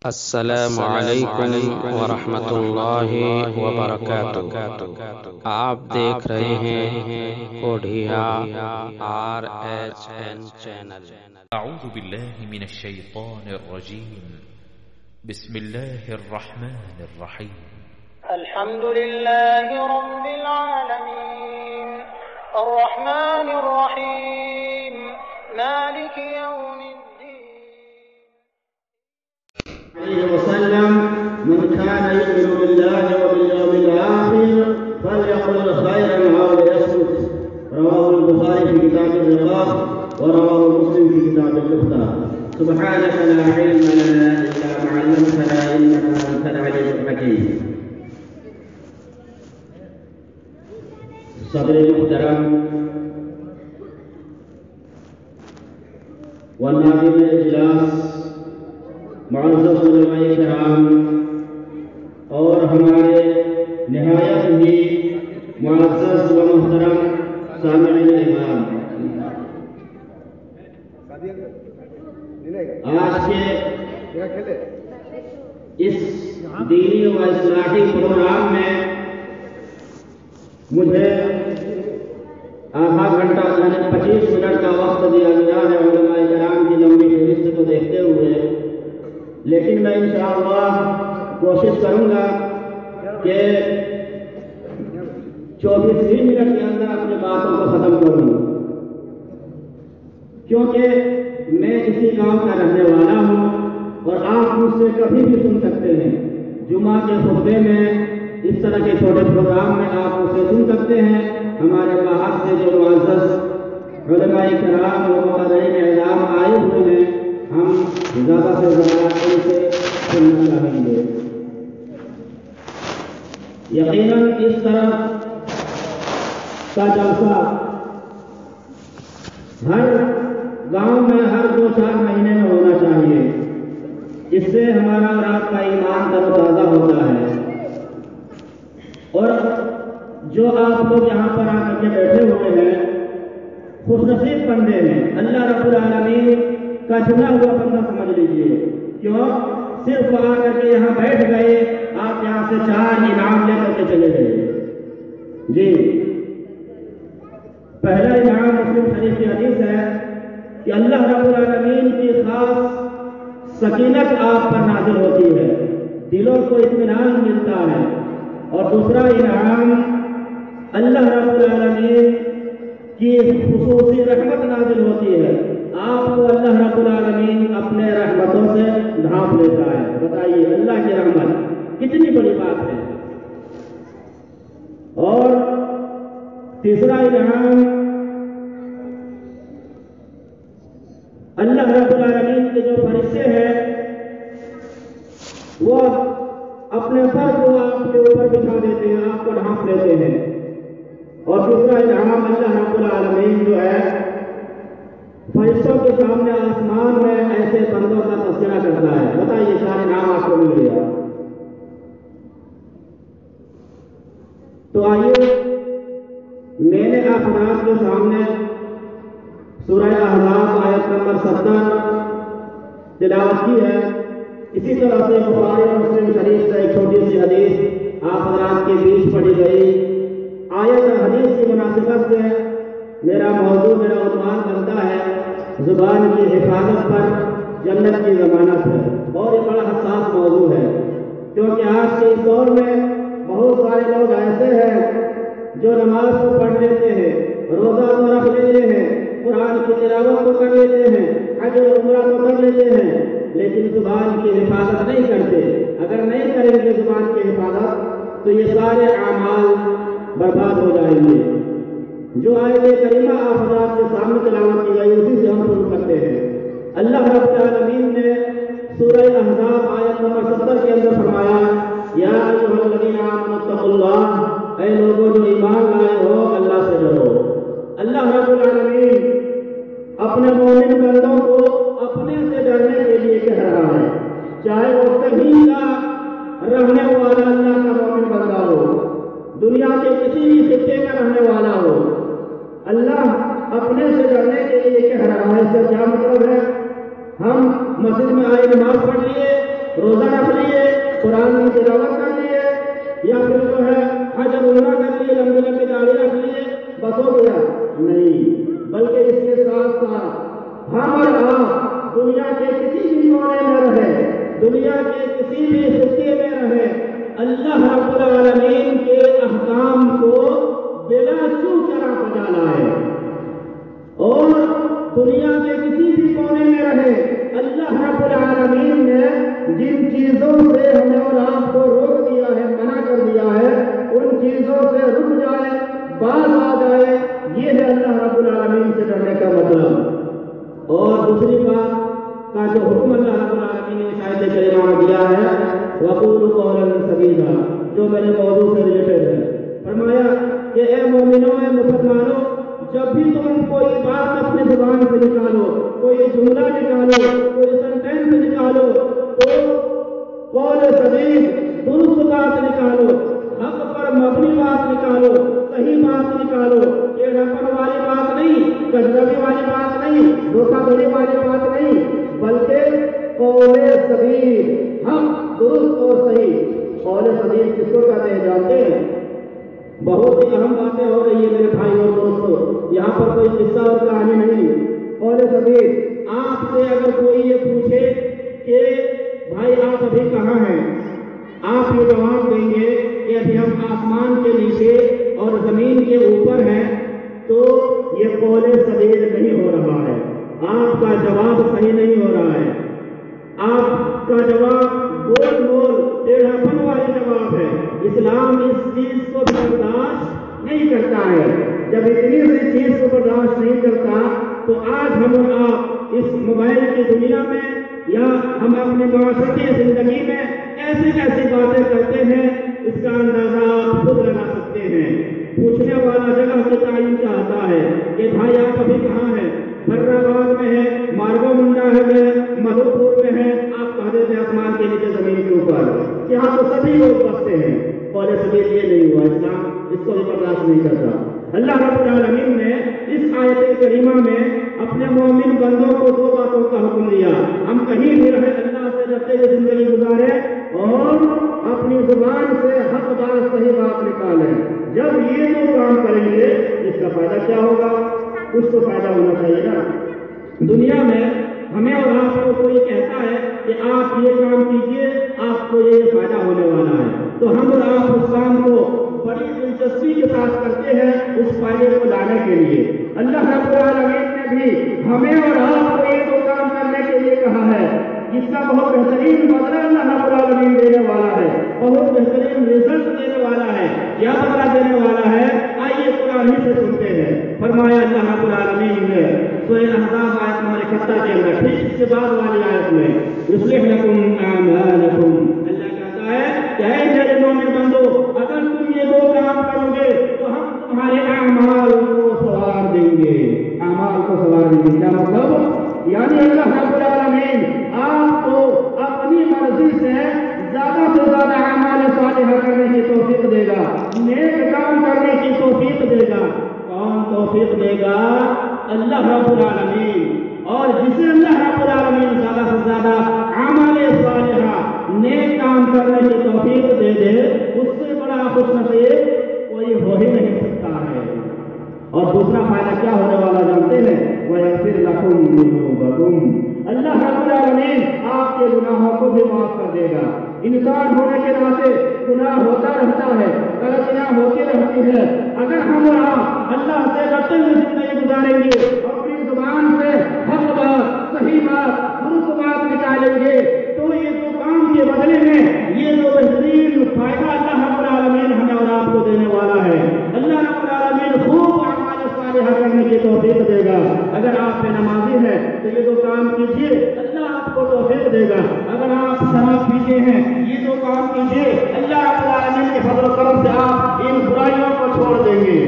السلام علیکم ورحمۃ اللہ وبرکاتہ۔ آپ دیکھ رہے ہیں کوڈھیا RHN چینل۔ اعوذ باللہ من الشیطان الرجیم، بسم اللہ الرحمن الرحیم۔ الحمد للہ رب العالمین الرحمن الرحیم مالک یوم وسلم من كان يؤمن بالله واليوم الآخر فليقل خيرا أو ليصمت، رواه البخاري في كتاب الرقاق ورواه مسلم في كتاب الإفتاء۔ سبحانك لا علم لنا إلا ما علمتنا إنك أنت العليم الحكيم۔ صدر محترم والناظم اجلاس، معزز علماء کرام اور ہمارے نہایت ہی معزز و محترم سامعین اکرام، آج کے اس دینی و اصلاحی پروگرام میں مجھے آدھا گھنٹہ یعنی 25 منٹ کا وقت دیا گیا ہے علماء کرام کی لمبی فہرست کو دیکھتے ہوئے، لیکن میں انشاءاللہ کوشش کروں گا کہ 24 منٹ کے اندر اپنی باتوں کو ختم کروں، کیونکہ میں اسی گاؤں کا رہنے والا ہوں اور آپ مجھ سے کبھی بھی سن سکتے ہیں۔ جمعہ کے خطبے میں اس طرح کے چھوٹے پروگرام میں آپ مجھ سے سن سکتے ہیں۔ ہمارے باہر سے جو معزز علماء کرام اور مقررین اعظام آئے ہوئے ہیں، ہم زیادہ سے زیادہ ان سے سننا چاہیں گے۔ یقیناً اس طرح کا جلسہ ہر گاؤں میں ہر 2-4 مہینے میں ہونا چاہیے، اس سے ہمارا اور آپ کا ایمان تر و تازہ ہوتا ہے۔ اور جو آپ لوگ یہاں پر آ کر کے بیٹھے ہوئے ہیں، خوش نصیب بندے ہیں، اللہ رب العالمین کا چنا ہوا بندہ سمجھ لیجیے۔ کیوں؟ صرف آ کر کے یہاں بیٹھ گئے، آپ یہاں سے 4 انعام لے کر کے چلے گئے۔ جی، پہلا انعام مسلم شریف کی حدیث ہے کہ اللہ رب العالمین کی خاص سکینت آپ پر نازل ہوتی ہے، دلوں کو اطمینان ملتا ہے۔ اور دوسرا انعام، اللہ رب العالمین کی خصوصی رحمت نازل ہوتی ہے، آپ کو اللہ رب العالمین اپنے رحمتوں سے ڈھانپ لیتا ہے۔ بتائیے اللہ کی رحمت کتنی بڑی بات ہے۔ اور تیسرا انعام، اللہ رب العالمین کے جو فرشتے ہیں وہ اپنے سر کو آپ کے اوپر بچھا دیتے ہیں، آپ کو ڈھانپ لیتے ہیں۔ اور دوسرا انعام، اللہ رب العالمین جو ہے فرشتوں کے سامنے آسمان میں ایسے بندوں کا تذکرہ کرتا ہے۔ بتائیے 4 انعام آپ کو مل گیا۔ تو آئیے میں نے آپ حضرات کے سامنے سورہ احزاب آیت نمبر 70 تلاوت کی ہے۔ اسی طرح سے بخاری اور مسلم شریف سے ایک چھوٹی سی حدیث آپ حضرات کے بیچ پڑھی گئی۔ آیت اور حدیث کی مناسبت سے میرا موضوع، میرا عنوان بنتا ہے زبان کی حفاظت پر جنت کی ضمانت ہے۔ اور یہ بڑا حساس موضوع ہے، کیونکہ آج کے اس دور میں بہت سارے لوگ ایسے ہیں جو نماز کو پڑھ لیتے ہیں، روزہ کو رکھ لیتے ہیں، قرآن کی تلاوت کو کر لیتے ہیں، حج اور عمرہ کو کر لیتے ہیں، لیکن زبان کی حفاظت نہیں کرتے۔ اگر نہیں کریں گے زبان کی حفاظت تو یہ سارے اعمال برباد ہو جائیں گے۔ جو آیت کریمہ آپ حضرات کے سامنے تلاوت کی گئی اسی سے ہم شروع کرتے ہیں۔ اللہ رب العالمین نے سورہ احزاب آیت نمبر 70 کے اندر فرمایا، یا ایھا الذین آمنوا اتقوا اللہ، اے لوگوں جو ایمان لائے ہو اللہ سے ڈرو۔ اللہ رب العالمین اپنے مومن بندوں کو اپنے سے ڈرنے کے لیے کہہ رہا ہے، چاہے وہ کہیں کا رہنے والا اللہ کا مومن بندہ ہو، دنیا کے کسی بھی خطے کا رہنے والا ہو، اللہ اپنے سے ڈرنے کے لیے کہہ رہا ہے۔ اس کا کیا مطلب ہے؟ ہم مسجد میں آئے، نماز پڑھ لیے روزہ رکھ لیے، قرآن کی تلاوت کر لیے، یا پھر جو ہے حج عمرہ کر لیے، لمبی لمبی داڑھی رکھ لیے، بس ہو گیا؟ نہیں، بلکہ اس کے ساتھ ساتھ ہم اور آپ دنیا کے کسی بھی کونے میں رہے، دنیا کے کسی بھی خطے میں رہے، اللہ رب العالمین کے احکام کو بلا چوچرا بجا لائے، اور دنیا کے کسی بھی کونے میں رہے، اللہ رب العالمین نے جن چیزوں سے ہمیں اور آپ کو روک دیا ہے، منع کر دیا ہے، ان چیزوں سے رک جائے، باز آ جائے، یہ ہے اللہ رب العالمین سے ڈرنے کا مطلب۔ اور دوسری بات کا جو حکم اللہ رب العالمین نے اس آیت کریمہ میں دیا ہے، وَقُولُوا قَوْلًا سَدِيدًا، جو میرے موضوع سے ریلیٹڈ ہے، فرمایا کہ اے مومنوں، اے مسلمانوں، جب بھی تم کوئی بات اپنے زبان سے نکالو، کوئی جملہ نکالو، کوئی سینٹینس نکالو، تو قول سدید، درست بات نکالو، حق پر مبنی بات نکالو، صحیح بات نکالو، یہ رپن والی بات نہیں، کذبی والی بات نہیں، دھوکہ دھڑی والی بات نہیں، بلکہ قول سدید، حق، درست اور صحیح۔ قول سدید کس کو کہتے ہیں جانتے ہیں؟ بہت ہی اہم باتیں ہو رہی ہے میرے بھائی اور دوستوں، یہاں پر کوئی قصہ اور کہانی نہیں۔ قول سدید، آپ سے اگر کوئی یہ پوچھے کہ بھائی آپ ابھی کہاں ہیں، آپ یہ جواب دیں گے کہ ابھی ہم آسمان کے نیچے اور زمین کے اوپر ہیں، تو یہ قول سدید نہیں ہو رہا ہے، آپ کا جواب صحیح نہیں ہو رہا ہے، آپ کا جواب گول مول ٹیڑھا پن والی جواب ہے۔ اسلام اس چیز کو برداشت نہیں کرتا ہے۔ جب اتنی سی چیز کو برداشت نہیں کرتا تو آج ہم اور آپ اس موبائل کی دنیا میں یا ہم اپنے معاشرتی زندگی میں ایسی ایسی باتیں کرتے ہیں، اس کا اندازہ آپ خود لگا سکتے ہیں۔ پوچھنے والا جگہ سے تعین چاہتا ہے کہ بھائی آپ ابھی کہاں ہیں؟ حیدرآباد میں ہے، مارگو منڈا ہے، مدھو پور میں ہے، آپ کہہ دیتے آسمان کے نیچے زمین کے اوپر، یہاں تو سبھی لوگ بستے ہیں۔ قول سدید یہ نہیں ہوا، اسلام اس کو بھی برداشت نہیں کرتا۔ اللہ رب العالمین نے اس آیت کریمہ میں اپنے مومن بندوں کو دو باتوں کا حکم دیا، ہم کہیں بھی رہے اللہ سے ڈرتے ہوئے زندگی گزارے اور اپنی زبان سے حق بات صحیح بات نکالیں۔ جب یہ دو کام کریں گے اس کا فائدہ کیا ہوگا؟ کچھ تو فائدہ ہونا چاہیے نا۔ دنیا میں ہمیں اور آپ کو کوئی کہتا ہے کہ آپ یہ کام کیجئے، آپ کو یہ فائدہ ہونے والا ہے، تو ہم اور آپ اس کام کو بڑی دلچسپی کے ساتھ کرتے ہیں اس فائدے کو لانے کے لیے۔ اللہ رب العالمین نے بھی ہمیں اور آپ کو یہ دو کام کرنے کے لیے کہا ہے، جس کا بہت بہترین بدلہ اللہ رب العالمین دینے والا ہے، بہت بہترین رزلٹ دینے والا ہے۔ کیا بدلہ دینے والا ہے؟ آئیے قرآن ہی سے سنتے ہیں۔ فرمایا اللہ رب العالمین نے سورہ احزاب آیت نمبر 71 کے اندر، ٹھیک اس کے بعد والی آیت میں، یصلح لکم اعمالکم، اللہ کہتا ہے کہ اے میرے مومن بندو، اگر تم یہ دو کام کرو گے تو ہم تمہارے اعمال کو سوار دیں گے۔ اعمال کو سوار دیں گے کیا مطلب؟ یعنی اللہ رب العالمین آپ کو اپنی مرضی سے زیادہ سے زیادہ اعمال صالحہ کرنے کی توفیق دے گا، نیک کام کرنے کی توفیق دے گا۔ کون توفیق دے گا؟ اللہ رب العالمین۔ اور جسے اللہ رب العالمین زیادہ سے زیادہ اعمال صالحہ نیک کام کرنے کی توفیق دے دے، اس سے بڑا خوش نصیب کوئی ہو ہی نہیں سکتا ہے۔ اور دوسرا فائدہ کیا ہونے والا جانتے ہیں؟ وَيَغْفِرْ لَكُمْ ذُنُوبَكُمْ، اللہ رب العالمین آپ کے گناہوں کو بھی معاف کر دے گا۔ انسان ہونے کے ناطے گناہ ہوتا رہتا ہے، غلطیاں ہوتی رہتی ہے۔ اگر ہم اور آپ اللہ سے ڈرتے ہوئے زندگی گزاریں گے، اپنی زبان سے حق بات، صحیح بات، درست بات نکالیں گے، تو یہ جو کام کے بدلے میں یہ جو بہترین فائدہ اللہ رب العالمین ہمیں اور آپ کو دینے والا ہے۔ اللہ رب العالمین خوب اعمال صالحہ کرنے کی توفیق دے گا۔ اگر آپ بے نمازی ہیں تو یہ دو کام کیجیے، اللہ آپ کو توفیق دے گا۔ اگر آپ شراب پیتے ہیں، یہ دو کام کیجیے، اللہ رب العالمین کے فضل و کرم سے آپ ان برائیوں کو چھوڑ دیں گے۔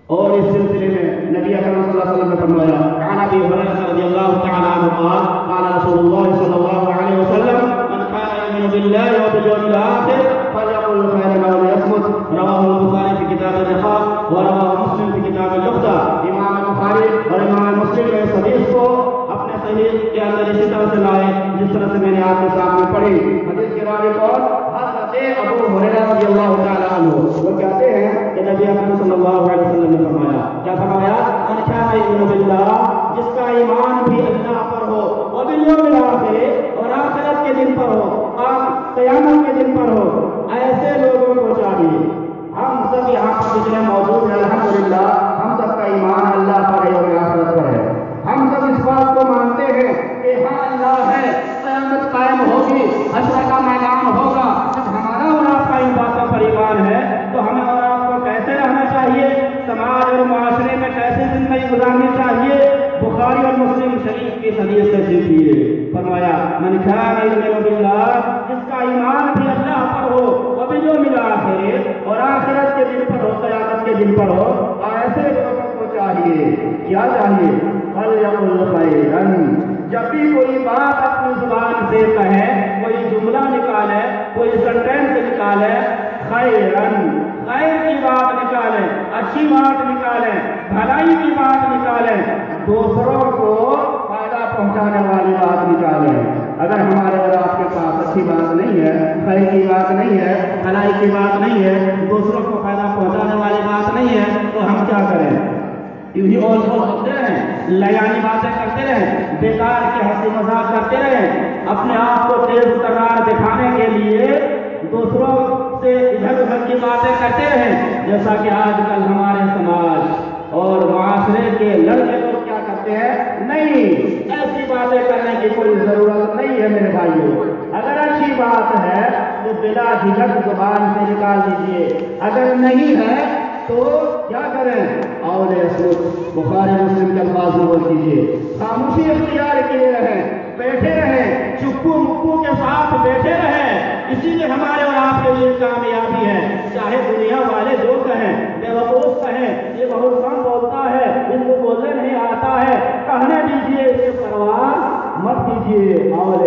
اور اس سلسلے میں نبی اکرم صلی اللہ علیہ وسلم نے فرمایا، عن ابی ہریرہ رضی اللہ تعالی عنہ قال قال رسول اللہ صلی اللہ علیہ وسلم من كان يؤمن بالله وباليوم الاخر فليقل خيرا او ليصمت، رواه البخاری في کتاب الرقاق ورواه مسلم في کتاب اللقطہ۔ امام بخاری اور امام مسلم نے اس حدیث کو اپنے صحیح کے اندر اسی طرح سے لائے جس طرح سے میں نے آپ کے سامنے پڑھی۔ حدیث کے راوی کون؟ حضرت ابو ہریرہ رضی اللہ تعالیٰ عنہ، وہ کہتے ہیں کہ نبی اکرم صلی اللہ علیہ وسلم نے فرمایا، کیا فرمایا؟ من کان یؤمن باللہ، جس کا ایمان بھی اللہ پر ہو، وبالیوم الآخر، اور آخرت کے دن پر ہو، اور قیامت کے دن پر ہو، ایسے لوگوں کو چاہیے۔ ہم سب یہاں پر جتنے موجود ہیں الحمدللہ، ہم سب کا ایمان اللہ پر ہے اور آخرت پر ہے۔ ہم سب اس بات کو مانتے ہیں کہ ہاں اللہ ہے، قیامت قائم ہوگی، حشر کا میدان ہوگا۔ جب ہمارا اور آپ کا ان باتوں پر ایمان ہے تو ہمیں اور آپ کو کیسے رہنا چاہیے، سماج اور معاشرے میں کیسے زندگی گزارنی چاہیے؟ بخاری اور مسلم شریف کی حدیث سے سیکھیے۔ فرمایا من کان یؤمن باللہ، جس کا ایمان بھی اللہ پر ہو، وبالیوم الآخر، اور آخرت کے دن پر ہو، قیامت کے دن پر ہو، ایسے لوگوں کو چاہیے، کیا چاہیے؟ فلیقل خیرا، جب بھی کوئی بات اپنی زبان سے کہے، کوئی جملہ نکالے، کوئی سینٹینس نکالے، خیرن، خیر کی بات نکالے، اچھی بات نکالے، بھلائی کی بات نکالے، دوسروں کو فائدہ پہنچانے والی بات نکالے۔ اگر ہمارے اور آپ کے پاس اچھی بات نہیں ہے، خیر کی بات نہیں ہے، بھلائی کی بات نہیں ہے، دوسروں کو فائدہ پہنچانے والی بات نہیں ہے، تو ہم کیا کریں؟ یوں ہی اور ہوتے رہیں، لیانی باتیں کرتے رہیں، بیکار کی ہنسی مذاق کرتے رہیں، اپنے آپ کو تیز ترار دکھانے کے لیے دوسروں سے ادھر ادھر کی باتیں کرتے رہیں، جیسا کہ آج کل ہمارے سماج اور معاشرے کے لڑکے لوگ کیا کرتے ہیں؟ نہیں، ایسی باتیں کرنے کی کوئی ضرورت نہیں ہے میرے بھائیوں۔ اگر اچھی بات ہے تو بلا جھجک زبان سے نکال دیجیے، اگر نہیں ہے تو کیا کریں؟ اور بخاری مسلم کے الفاظ میں بول دیجیے، خاموشی اختیار کیے رہیں، بیٹھے رہیں، چپو مپو کے ساتھ بیٹھے رہیں، اسی لیے ہمارے اور آپ کے لیے کامیابی ہے۔ چاہے دنیا والے جو کہیں، بے وقوف کہیں، یہ بہت کم بولتا ہے، اس کو بولنے نہیں آتا ہے، کہنے دیجیے، اس کی پرواہ مت کیجیے، اور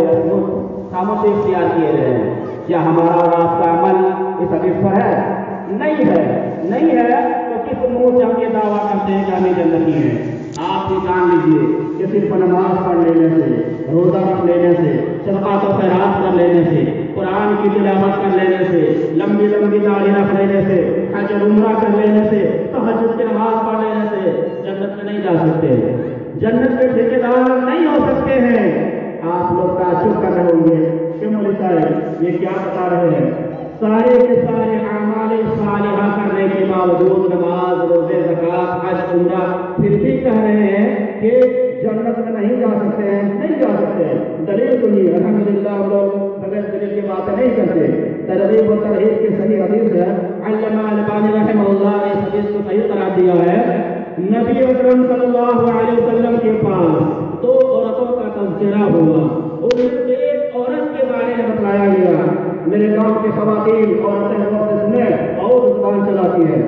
خاموشی اختیار کیے رہیں۔ کیا ہمارا اور آپ کا عمل اس حدیث پر ہے؟ نہیں ہے، نہیں ہے تو کس منہ سے ہم یہ دعویٰ کرتے ہیں کہ ہمیں جنتی ہیں؟ آپ بھی جان لیجیے کہ صرف نماز پڑھ لینے سے، روزہ رکھ لینے سے، صدقات و خیرات کر لینے سے، قرآن کی تلاوت کر لینے سے، لمبی لمبی داڑھی رکھ لینے سے، حج اور عمرہ کر لینے سے، تہجد کی نماز پڑھ لینے سے جنت میں نہیں جا سکتے، جنت کے ٹھیکیدار نہیں ہو سکتے ہیں۔ آپ لوگ تعجب کر رہے ہوں گے کہ مولوی صاحب یہ کیا بتا رہے ہیں؟ سارے کے سارے اعمال صالحہ کرنے کے باوجود نماز، روزے، زکوٰۃ، حج، عمرہ، پھر بھی کہہ رہے ہیں کہ جنت میں نہیں جا سکتے ہیں، نہیں جا سکتے ہیں۔ دلیل سنیے، الحمدللہ ہم لوگ بغیر دلیل کی باتیں نہیں کرتے۔ ترغیب و ترہیب کی صحیح حدیث ہے، علامہ البانی رحمہ اللہ نے اس حدیث کو صحیح قرار دیا ہے۔ نبی اکرم صلی اللہ علیہ وسلم کے پاس دو عورتوں کا تذکرہ ہوا، ان میں ایک عورت کے بارے میں بتلایا گیا، میرے گاؤں کی خواتین عورتیں بہت میں اور زبان چلاتی ہے،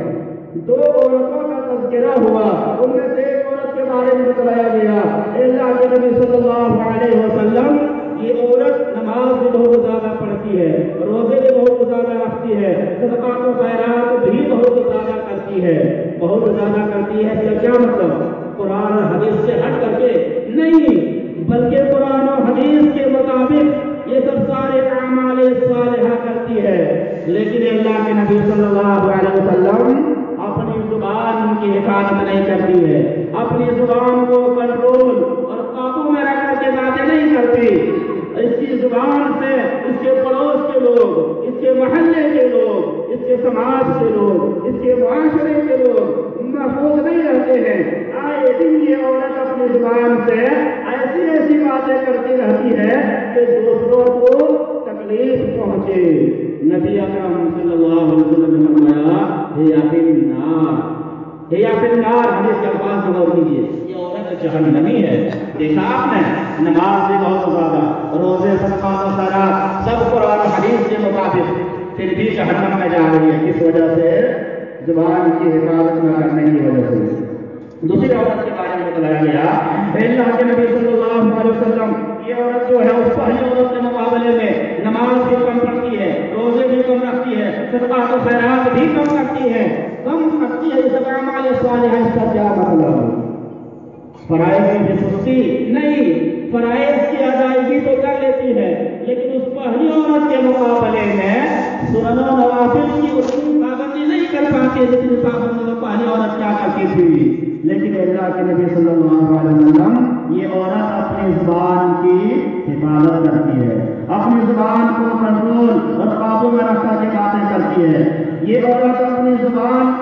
دو عورتوں کا تذکرہ ہوا، ان میں سے ایک عورت کے بارے میں بتلایا گیا، اللہ کے نبی صلی اللہ علیہ وسلم یہ عورت نماز بھی بہت زیادہ پڑھتی ہے، روزے بھی بہت زیادہ رکھتی ہے، صدقات و خیرات بھی بہت زیادہ کرتی ہے، بہت زیادہ کرتی ہے۔ اس کا کیا مطلب؟ قرآن اور حدیث سے ہٹ کر کے نہیں، بلکہ قرآن اور حدیث کے مطابق یہ سب سارے اعمال صالحہ کرتی ہے، لیکن اللہ کے نبی صلی اللہ علیہ وسلم اپنی زبان کی حفاظت نہیں کرتی ہے، اپنی زبان کو کنٹرول اور قابو میں رکھ کر کے باتیں نہیں کرتی۔ اس کی زبان سے اس کے پڑوس کے لوگ، اس کے محلے کے لوگ، اس کے سماج کے لوگ، اس کے معاشرے کے لوگ محفوظ نہیں رہتے ہیں۔ آئے دن یہ عورت اپنی زبان سے ایسی ایسی باتیں کرتی رہتی ہے کہ دوسروں کو تکلیف پہنچے۔ نبی اکرم صلی اللہ علیہ وسلم نے فرمایا ہی فی النار، ہی فی النار، حدیث کے الفاظ کو غور کیجیے، یہ عورت جہنمی ہے۔ دیکھا آپ نے، نماز بھی بہت زیادہ، روزے، صدقات و خیرات سب قرآن و حدیث کے مطابق، پھر بھی جہنم میں جا رہی ہے، کس وجہ سے؟ زبان کی حفاظت نہ کرنے کی وجہ سے۔ دوسری عورت کے بارے میں بتلایا گیا، اللہ کے نبی صلی اللہ علیہ وسلم یہ عورت جو ہے اس پہلی عورت کے مقابلے میں نماز بھی کم پڑھتی ہے، روزے بھی کم رکھتی ہے، صدقات و خیرات بھی کم کرتی ہے، یہ سب اعمال صالحہ۔ اس کا کیا مطلب؟ فرائض کی سستی نہیں، فرائض لیتی ہے، لیکن اس پہلی عورت کے مقابلے میں سنن و نوافل کی اتنی پابندی نہیں کر پاتی جتنی پابندی وہ پہلی عورت کیا کرتی تھی۔ لیکن اللہ کے نبی صلی اللہ علیہ وسلم یہ عورت اپنی زبان کی حفاظت کرتی ہے، اپنی زبان کو کنٹرول اور قابو میں رکھنے کی باتیں کرتی ہے۔ یہ عورت اپنی زبان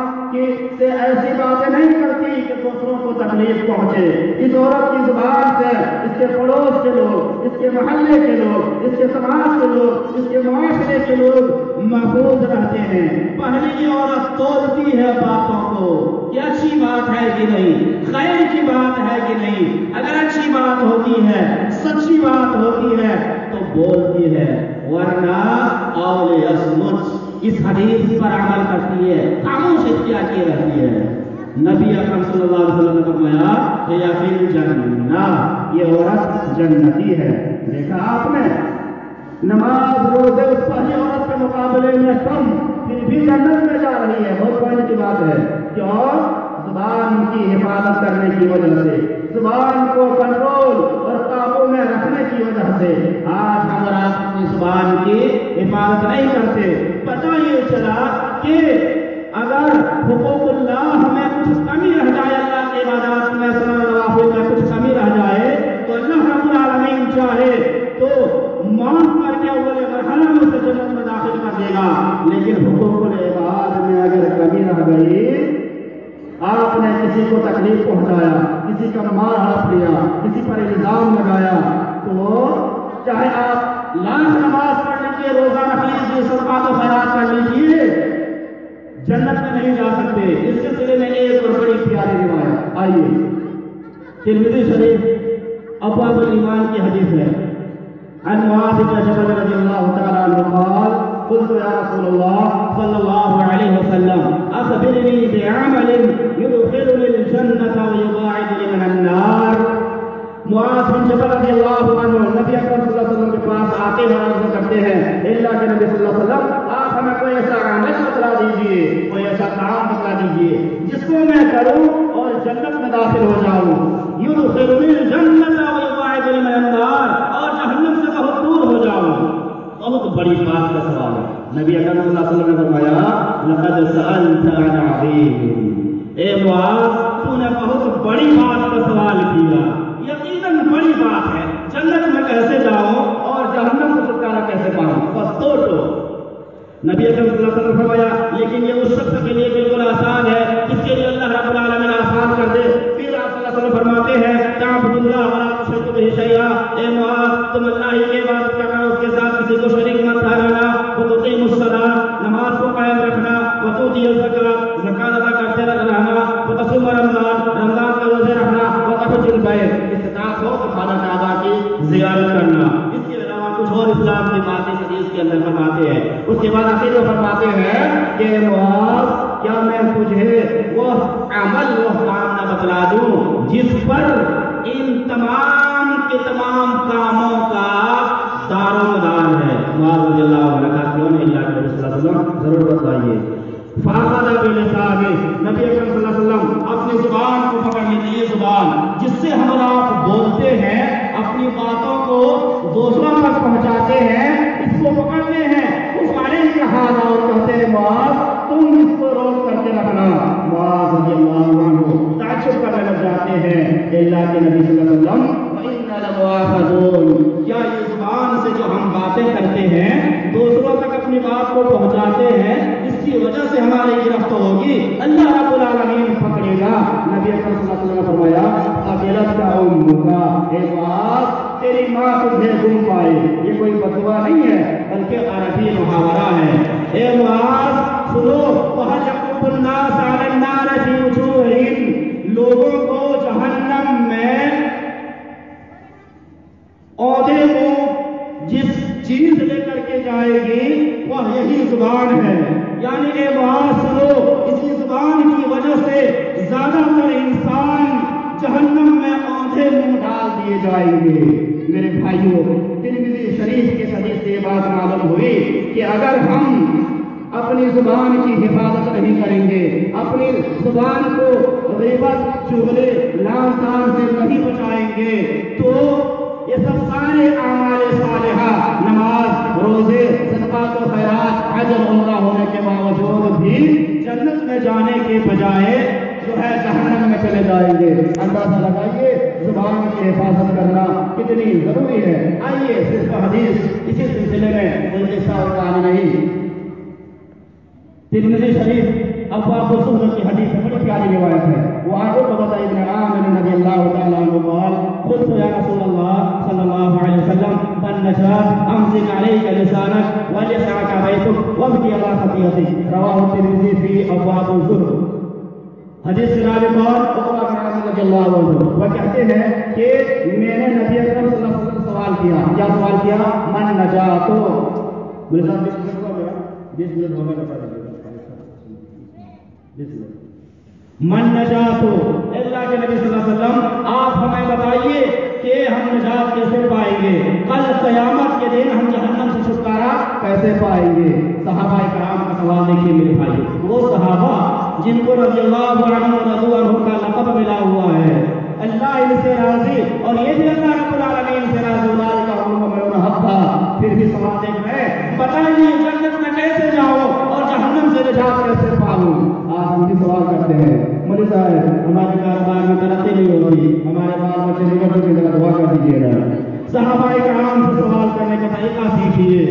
سے ایسی باتیں نہیں کرتی کہ دوسروں کو تکلیف پہنچے۔ اس عورت کی زبان سے اس کے پڑوس کے لوگ، اس کے محلے کے لوگ، اس کے سماج کے لوگ، اس کے معاشرے کے لوگ محفوظ رہتے ہیں۔ پہلے یہ عورت تولتی ہے باتوں کو کہ اچھی بات ہے کہ نہیں، خیر کی بات ہے کہ نہیں، اگر اچھی بات ہوتی ہے، سچی بات ہوتی ہے تو بولتی ہے، ورنہ اول یصمت اس حدیث پر عمل کرتی ہے، خاموش اختیار کیے رہتی ہے۔ نبی اکرم صلی اللہ علیہ وسلم نے فرمایا کہ یا فی الجنہ، یہ عورت جنتی ہے۔ دیکھا آپ نے، نماز روزے اس پہلی عورت کے مقابلے میں کم، پھر بھی جنت میں جا رہی ہے۔ بہت بڑی کی بات ہے، کیوں؟ زبان کی حفاظت کرنے کی وجہ سے، زبان کو کنٹرول اور قابو میں رکھنے کی وجہ سے۔ آج ہم اور آپ اپنی زبان کی حفاظت نہیں کرتے۔ پتہ یہ چلا کہ اگر حقوق اللہ میں کچھ کمی رہ جائے، اللہ کے عبادات میں، سنن نوافل میں کچھ کمی رہ جائے تو اللہ رب العالمین چاہے تو معاف کر کے اول مرحلہ میں سے جنت میں داخل کر دے گا۔ لیکن حقوق العباد میں اگر کمی رہ گئی، آپ نے کسی کو تکلیف پہنچایا، کسی کا مال ہڑپ لیا، کسی پر الزام لگایا، تو چاہے آپ لاکھ نماز پڑھ لیجیے، روزہ رکھ لیجیے، صدقات و خیرات کر لیجیے، جنت میں نہیں جا سکتے۔ اس سلسلے میں ایک اور بڑی پیاری روایت آئیے، ترمذی شریف ابواب الایمان کی حدیث ہے۔ عن معاذ بن جبل رضی اللہ تعالی عنہ قال قلت یا رسول اللہ صلی اللہ علیہ وسلم اخبرنی بعمل يدخلني الجنة ويباعدني من النار۔ معاذ بن جبل رضی اللہ عنہ نبی اکرم صلی اللہ علیہ وسلم کے پاس آتے ہیں اور عرض کرتے ہیں، اللہ کے نبی صلی اللہ علیہ وسلم آپ ہمیں کوئی ایسا عمل بتلا دیجیے، کوئی ایسا کام بتلا دیجیے جس کو میں کروں اور جنت میں داخل ہو جاؤں۔ يدخلني الجنة ويباعدني من النار، اور جہنم سے بہت دور ہو جاؤں۔ بہت بڑی بات کا سوال ہے۔ نبی اکرم صلی اللہ علیہ وسلم نے فرمایا لقد سألت عن عظیم، اے معاذ تو نے بہت بڑی بات کا سوال کیا، یقیناً بڑی بات ہے، جنت میں کیسے جاؤں اور جہنم سے چھٹکارا کیسے پاؤں، بس دو نبی اکرم صلی اللہ علیہ وسلم نے فرمایا لیکن یہ اس شخص کے لیے بالکل آسان ہے جس کے لیے اللہ رب العالمین آسان کر دے۔ پھر آپ صلی اللہ علیہ وسلم فرماتے ہیں تعبد اللہ ولا تشرک به شیئا، اے معاذ تم اللہ ہی کی عبادت کرنا، اس کے ساتھ کسی کو شریک مت ٹھہرانا، وتقیم الصلاۃ، نماز کو قائم رکھنا، وتؤتی الزکوٰۃ، زکات ادا کرتے رہنا، وتصوم رمضان، رمضان کے روزے رکھنا، وتحج البیت، استطاعت ہو تو خانہ کعبہ کی زیارت کرنا۔ اس کے علاوہ کچھ اور اسلام کی باتیں حدیث کے اندر فرماتے ہیں۔ اس کے بعد آخر میں فرماتے ہیں کہ معاذ کیا میں تجھے وہ عمل وہ کام نہ بتلا دوں جس پر ان تمام کے تمام کاموں کا دار و مدار ہے۔ معاذ رضی اللہ عنہ کا کیوں نہیں، اللہ کے رسول صلی اللہ علیہ وسلم ضرور بتلائیے۔ فاخذ بلسانہ، نبی اکرم صلی اللہ علیہ وسلم اپنی زبان کو پکڑ لیتے، یہ زبان جس سے ہم آپ بولتے ہیں، اپنی باتوں کو دوسروں تک پہنچاتے ہیں، اس کو پکڑتے ہیں، اس والے کہا اور کہتے ہیں معاذ تم اس کو روک کر کے رکھنا۔ معاذ رضی اللہ عنہ تعجب کرنے لگ جاتے ہیں، اللہ کے نبی صلی اللہ علیہ وسلم وَإِنَّا لَمُؤَاخَذُونَ، کیا یہ زبان سے جو ہم باتیں کرتے ہیں، دوسروں تک اپنی بات کو پہنچاتے ہیں، اس کی وجہ سے ہماری گرفت ہوگی، اللہ رب العالمین پکڑے گا۔ نبی اکرم صلی اللہ علیہ وسلم نے فرمایا قبلت کا امک، اے معاذ تیری ماں تجھے گم پائے، یہ کوئی بدعا نہیں ہے بلکہ عربی محاورہ ہے۔ اے معاذ سنو، وَهَلْ يَكُبُّ النَّاسَ عَلَى النَّارِ فِي وُجُوهِهِمْ، لوگوں کو جہنم میں عہدے کو جس چیز لے کر کے جائے گی وہ یہی زبان ہے، یعنی اے معاذ سنو، اسی زبان کی وجہ سے زیادہ تر انسان جہنم میں عہدے منہ ڈال دیے جائیں گے۔ میرے بھائیوں، ترمذی شریف کے حدیث سے یہ بات معلوم ہوئی کہ اگر ہم اپنی زبان کی حفاظت نہیں کریں گے، اپنی زبان کو غیبت، چغلے، لعن طعن سے نہیں بچائیں گے، تو یہ سب سارے اعمال صالحہ صدقات و خیرات اجر عمرہ ہونے کے باوجود بھی جنت میں جانے کے بجائے جو ہے جہنم میں چلے جائیں گے. اندازہ لگائیے زبان کی حفاظت کرنا کتنی ضروری ہے. آئیے صرف حدیث اسی سلسلے میں کوئی قصہ اور کہانی نہیں. ترمذی شریف ابواب الزہد کی حدیث بڑی پیاری روایت ہے. وہ عقبہ ابن عامر رضی اللہ تعالیٰ عنہ قال قلت یا رسول اللہ صلی اللہ علیہ وسلم من نجات امسك عليك لسانك وليسعك بيتك وابكي على خطيئتك. رواه الترمذی فی ابواب الزہد. حدیث جناب قول عقبہ بن عامر رضی اللہ عنہ وہ کہتے ہیں کہ میں نے نبی اکرم صلی اللہ علیہ وسلم سوال کیا. کیا سوال کیا؟ من نجات. میرے ساتھ 20 منٹ ہو گئے. من نجات. اللہ کے نبی صلی اللہ علیہ وسلم آپ ہمیں بتائیے کہ ہم نجات کیسے پائیں گے؟ کل قیامت کے دن ہم جہنم سے چھٹکارا کیسے پائیں گے؟ صحابہ کرام کا سوال دیکھیے میرے بھائی. وہ صحابہ جن کو رضی اللہ عنہ رضی عنہ کا لقب ملا ہوا ہے, اللہ ان سے راضی اور یہ بھی اللہ رب العالمین سے راضی. اللہ کا حکم حقا. پھر بھی سوال دیکھ رہے ہیں بتائیے جنت میں کیسے جاؤ اور جہنم سے نجات کیسے پاؤں؟ آج ہم بھی سوال کرتے ہیں مولوی صاحب ہمارے کاروبار میں ترقی نہیں ہوگی, ہمارے بال بچے نکل کے ذرا دعا کر دیجیے گا. صحابہ کرام سے سوال کرنے کا طریقہ سیکھیے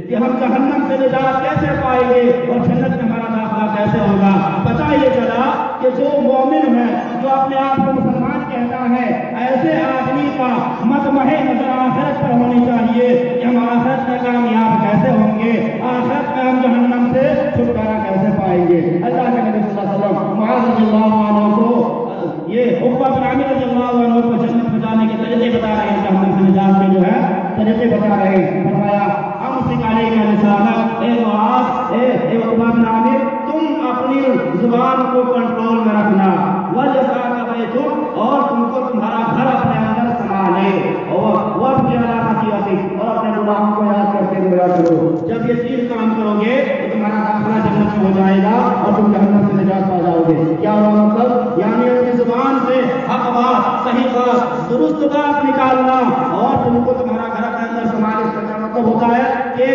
کہ ہم جہنم سے نجات کیسے پائیں گے اور جنت میں ہمارا داخلہ کیسے ہوگا. پتہ یہ چلا کہ جو مومن ہے, جو اپنے آپ کو مسلمان کہتا ہے, ایسے آدمی کا مطمع نظر آخرت پر ہونی چاہیے کہ ہم آخرت میں کامیاب کیسے ہوں گے, آخرت میں ہم جہنم سے چھٹکارا کیسے پائیں گے. اللہ کے نبی صلی اللہ علیہ وسلم معاذ رضی اللہ عنہ کو یہ عقبہ بن عامر رضی اللہ عنہ کو جنت میں جانے کے طریقے بتا رہے ہیں, جہنم سے نجات کے جو ہے طریقے بتا رہے ہیں. فرمایا امسک علیک لسانک, اے معاذ, اے عقبہ بن عامر, تم اپنی زبان کو کنٹرول میں رکھنا. ولسانک بیتک, اور تم کو تمہارا گھر اپنے اندر سنبھالے. اور وابکی علی خطیئتک, اور اپنے گناہوں کو یاد کرتے رویا کرو. جب یہ تین کام کرو گے تو تمہارا داخلہ جنت میں ہو جائے گا اور تم جہنم سے نجات پا جاؤ گے. کیا ہوا مطلب؟ یعنی اپنی زبان سے حق بات, صحیح بات, درست بات نکالنا اور تم کو تمہارا گھر اپنے اندر سنبھالے. اس کا مطلب ہوتا ہے کہ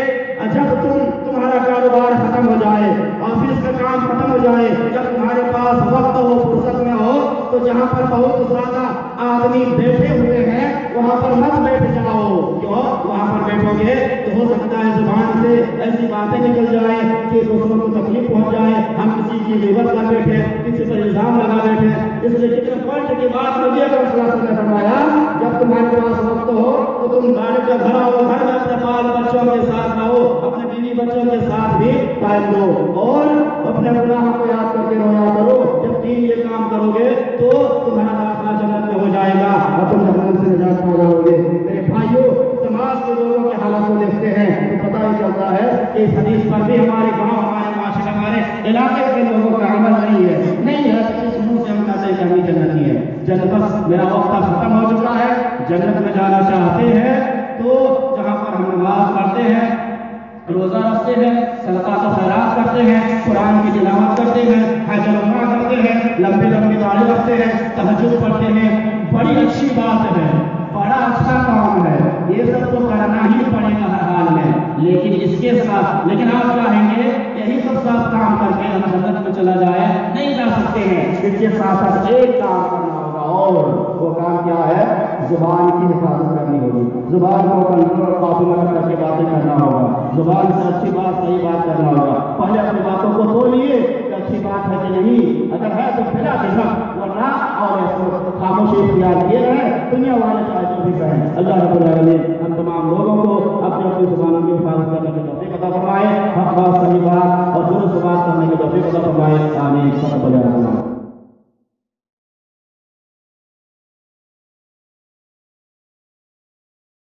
جب تمہارا کاروبار ختم ہو جائے, آفس کا کام ختم ہو جائے, جب تمہارے پاس وقت ہو, فرصت میں ہو, تو جہاں پر بہت زیادہ آدمی بیٹھے ہوئے ہیں وہاں پر مت بیٹھ جاؤ. کیوں؟ وہاں پر بیٹھو گے تو ہو سکتا ہے زبان سے ایسی باتیں نکل جائیں کہ دوسروں کو تکلیف پہنچ جائے. ہم کسی کی غیبت کر بیٹھے, کسی پر الزام لگا بیٹھے. اس لیے کتنے پوائنٹ کی بات مجھے نے فرمایا جب تمہارے پاس وقت ہو تو تم گاڑی کا گھر آؤ, گھر میں اپنے بال بچوں کے ساتھ رہو, اپنے بیوی بچوں کے ساتھ بھی ٹائم دو اور اپنے گناہوں کو یاد کر کے رویا کرو. جب تین یہ کام کرو گے تو تمہارا داخلہ جنت میں ہو جائے گا اور تم جہنم سے نجات پا جاؤ گے. میرے بھائیوں, سماج کے لوگوں کے حالات کو دیکھتے ہیں تو پتہ ہی چلتا ہے کہ اس حدیث پر بھی ہمارے گاؤں, ہمارے معاشرے, ہمارے علاقے کے لوگوں کا عمل نہیں ہے. اس منہ سے ہم کہتے ہیں کہ ہمیں جنتی ہے. جنت بس میرا وقت ختم ہو چکا ہے, جنت میں جانا چاہتے ہیں تو جہاں پر ہم نماز پڑھتے ہیں, روزہ رکھتے ہیں, صدقات و خیرات کرتے ہیں, قرآن کی تلاوت کرتے ہیں, حج و عمرہ کرتے ہیں, لمبی لمبی داڑھی رکھتے ہیں, تہجد پڑھتے ہیں, بڑی اچھی بات ہے, بڑا اچھا کام ہے. یہ سب تو کرنا ہی پڑے گا ہر حال میں, لیکن اس کے ساتھ آپ چاہیں گے یہی سب ساتھ کام کر کے ہم جنت میں چلا جائے, نہیں جا سکتے ہیں. اس کے ساتھ ساتھ ایک کام کرنا ہوگا, اور وہ کام کیا ہے؟ زبان کی حفاظت کرنی ہوگی. زبان کو کنٹرول قابو میں رکھ کر کے باتیں کرنا ہوگا. زبان سے اچھی بات, صحیح بات کرنا ہوگا. پہلے اپنی باتوں کو تولیے کہ اچھی بات ہے کہ نہیں, اگر ہے تو پھیلا دے سب, ورنہ اور خاموشی اختیار کیے رہے, دنیا والے چاہے جو بھی کہیں. اللہ رب العالمین ہم تمام لوگوں کو اپنی اپنی زبانوں کی حفاظت کرنے کی توفیق عطا فرمائے, حق بات, صحیح بات اور درست بات کرنے کی توفیق عطا فرمائے.